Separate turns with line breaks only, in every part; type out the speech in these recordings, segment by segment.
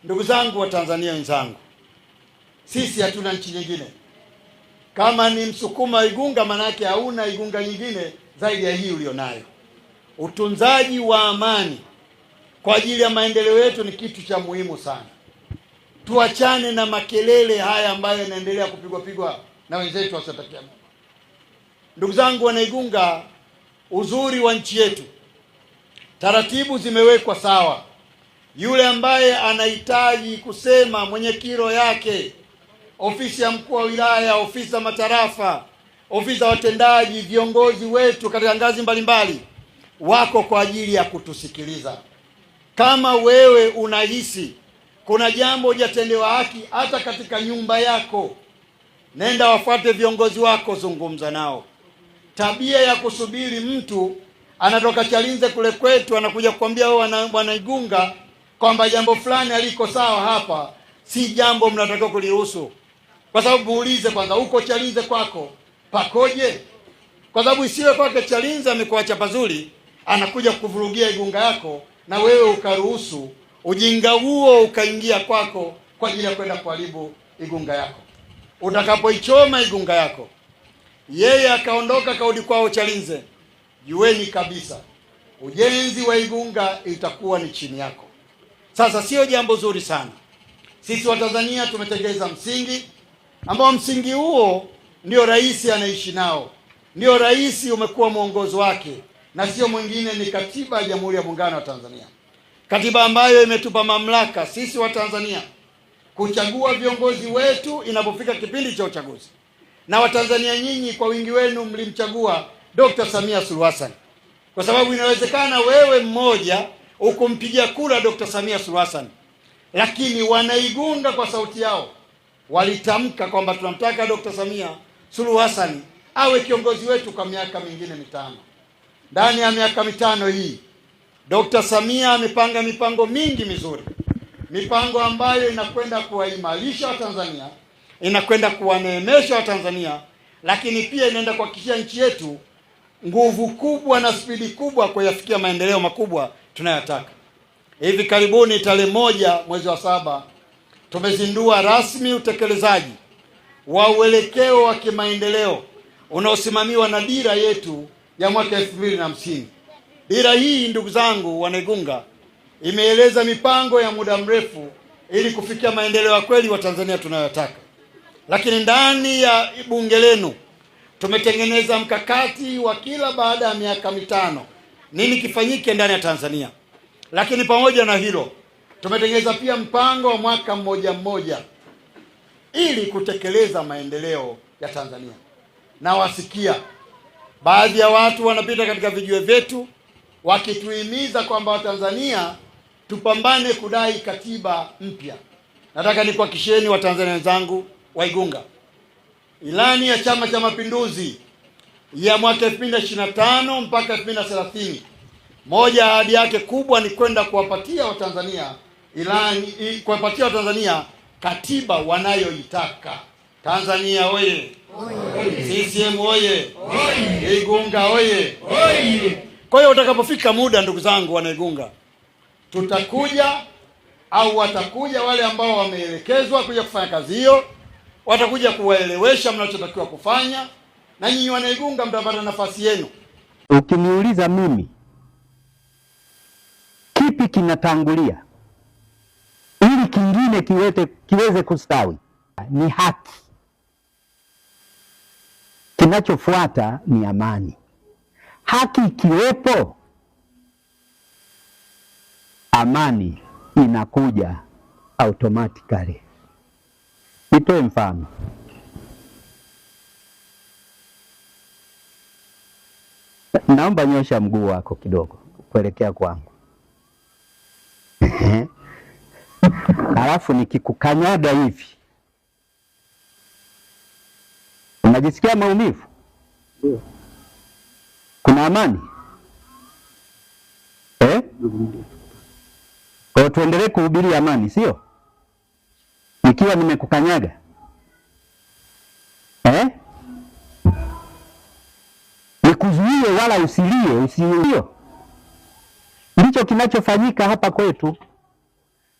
Ndugu zangu wa Tanzania wenzangu, sisi hatuna nchi nyingine. Kama ni Msukuma Igunga, manake hauna Igunga nyingine zaidi ya hii ulionayo. Utunzaji wa amani kwa ajili ya maendeleo yetu ni kitu cha muhimu sana. Tuachane na makelele haya ambayo yanaendelea kupigwa na wenzetu wasiotakia mema. Ndugu zangu wana Igunga, uzuri wa nchi yetu, taratibu zimewekwa sawa. Yule ambaye anahitaji kusema, mwenye kiro yake, ofisi ya mkuu wa wilaya, ofisi za matarafa, ofisi za watendaji, viongozi wetu katika ngazi mbalimbali wako kwa ajili ya kutusikiliza. Kama wewe unahisi kuna jambo hujatendewa haki hata katika nyumba yako, nenda wafuate viongozi wako, zungumza nao. Tabia ya kusubiri mtu anatoka Chalinze kule kwetu anakuja kukwambia wewe bwana Igunga kwamba jambo fulani aliko sawa hapa, si jambo mnatakiwa kuliruhusu. Kwa sababu muulize kwanza, huko Chalinze kwako pakoje? Kwa sababu isiwe kwake Chalinze amekuacha pazuri, anakuja kuvurugia Igunga yako na wewe ukaruhusu ujinga huo ukaingia kwako kwa ajili ya kwenda kuharibu Igunga yako. Utakapoichoma Igunga yako, yeye akaondoka kaudi kwao Chalinze, jueni kabisa ujenzi wa Igunga itakuwa ni chini yako. Sasa sio jambo zuri sana. Sisi wa Tanzania tumetengeneza msingi ambao msingi huo ndio rais anaishi nao, ndio rais umekuwa mwongozo wake, na sio mwingine, ni katiba ya Jamhuri ya Muungano wa Tanzania, katiba ambayo imetupa mamlaka sisi wa Tanzania kuchagua viongozi wetu inapofika kipindi cha uchaguzi. Na Watanzania nyinyi kwa wingi wenu mlimchagua Dr. Samia Suluhu Hassan, kwa sababu inawezekana wewe mmoja ukumpigia kura Dr. Samia Suluhu Hassan, lakini Wanaigunga kwa sauti yao walitamka kwamba tunamtaka Dr. Samia Suluhu Hassan awe kiongozi wetu kwa miaka mingine mitano. Ndani ya miaka mitano hii Dr. Samia amepanga mipango mingi mizuri, mipango ambayo inakwenda kuwaimarisha Watanzania, inakwenda kuwaneemesha Watanzania, lakini pia inaenda kuhakikishia nchi yetu nguvu kubwa na spidi kubwa kuyafikia maendeleo makubwa tunayotaka. Hivi karibuni tarehe 1 mwezi wa 7 tumezindua rasmi utekelezaji wa uelekeo wa kimaendeleo unaosimamiwa na dira yetu ya mwaka 2050. Dira hii, ndugu zangu Wanaigunga, imeeleza mipango ya muda mrefu ili kufikia maendeleo ya kweli wa Tanzania tunayotaka. Lakini ndani ya bunge lenu tumetengeneza mkakati wa kila baada ya miaka mitano nini kifanyike ndani ya Tanzania. Lakini pamoja na hilo tumetengeneza pia mpango wa mwaka mmoja ili kutekeleza maendeleo ya Tanzania. Na wasikia baadhi ya watu wanapita katika vijiwe vyetu wakituhimiza kwamba Watanzania tupambane kudai katiba mpya. Nataka nikuhakikishieni Watanzania wenzangu wa Igunga, ilani ya Chama cha Mapinduzi ya mwaka 2025 mpaka 2030, moja ahadi yake kubwa ni kwenda kuwapatia Watanzania kuwapatia Watanzania katiba wanayoitaka. Tanzania oye! CCM oye! Igunga oye! Kwa hiyo utakapofika muda, ndugu zangu Wanaigunga, tutakuja au watakuja wale ambao wameelekezwa kuja kufanya kazi hiyo, watakuja kuwaelewesha mnachotakiwa kufanya, na nyinyi Wanaigunga mtapata nafasi yenu.
Ukiniuliza mimi kipi kinatangulia ili kingine kiweze kustawi, ni haki. Kinachofuata ni amani. Haki ikiwepo, amani inakuja automatically. Nitoe mfano. Naomba nyosha mguu wako kidogo kuelekea kwangu. Alafu nikikukanyaga hivi, unajisikia maumivu? Kuna amani? Kwa tuendelee kuhubiri amani, sio? Nikiwa nimekukanyaga. Nikuzuie wala usilie. Ndicho kinachofanyika hapa kwetu.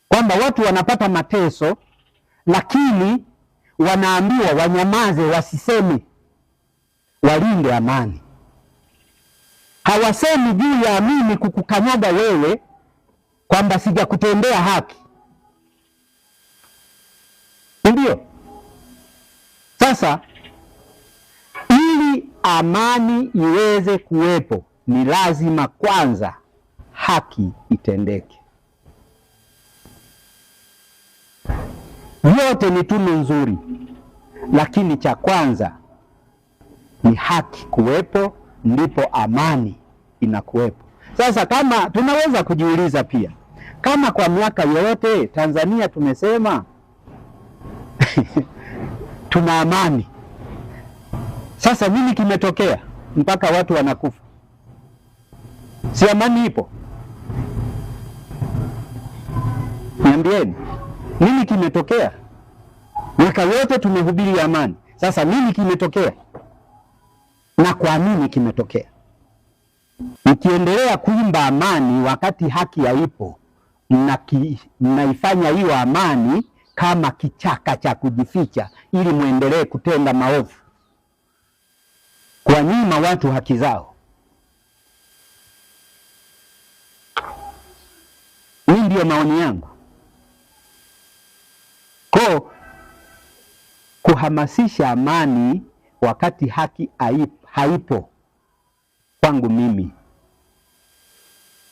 kwamba watu wanapata mateso, lakini wanaambiwa wanyamaze, wasiseme, walinde amani. Hawasemi juu ya mimi kukukanyaga wewe kwamba sijakutendea haki. Ndio sasa, ili amani iweze kuwepo ni lazima kwanza haki itendeke. Vyote ni tunu nzuri, lakini cha kwanza ni haki kuwepo, ndipo amani inakuwepo. Sasa kama tunaweza kujiuliza pia, kama kwa miaka yote Tanzania tumesema tuna amani, sasa nini kimetokea mpaka watu wanakufa? Si amani ipo? Niambieni, nini kimetokea? Miaka yote tumehubiri amani, sasa nini kimetokea na kwa nini kimetokea? Mkiendelea kuimba amani wakati haki haipo, mnaifanya hiyo amani kama kichaka cha kujificha ili muendelee kutenda maovu, kuwanyima watu haki zao. Hii ndio maoni yangu. Kuhamasisha amani wakati haki haipo, kwangu mimi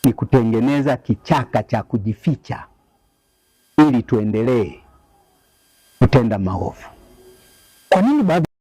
ni kutengeneza kichaka cha kujificha ili tuendelee kutenda maovu. Kwa nini baadhi